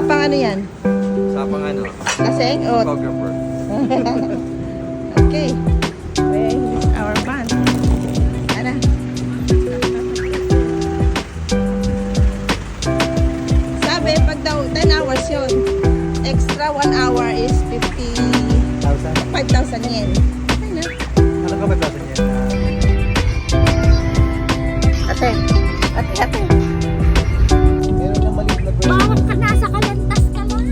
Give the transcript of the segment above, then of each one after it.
Sapang ano yan? Sapang ano? Laseng? O... Photographer. Okay. Where is our van? Ano? Sabi, pag daw 10 hours yun, extra 1 hour is 5,000 yen. Okay na. Ano ka ba klase niya? Ate. Ate. Meron na maliit na pwede. Bawat ka nasa kalantas ka lang.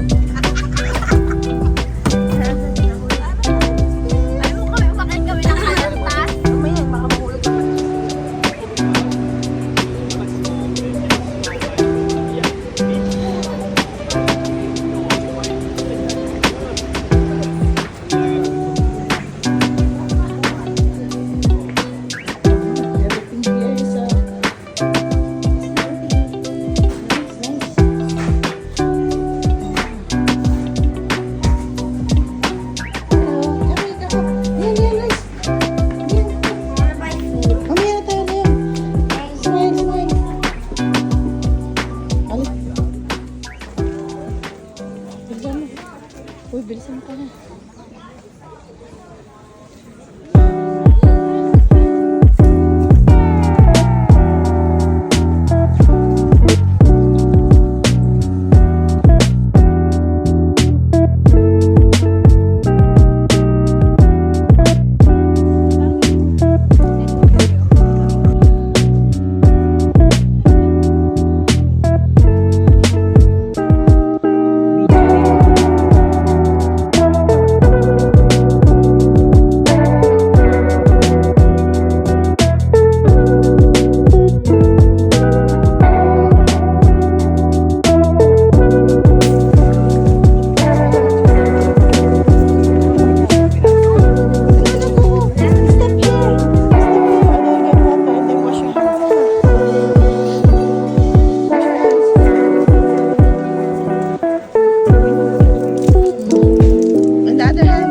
Ayaw kami umakit kami ng kalantas. Mamaya, makamulog ka. Everything here is Uy, bilisan mo ka na. On the other hand.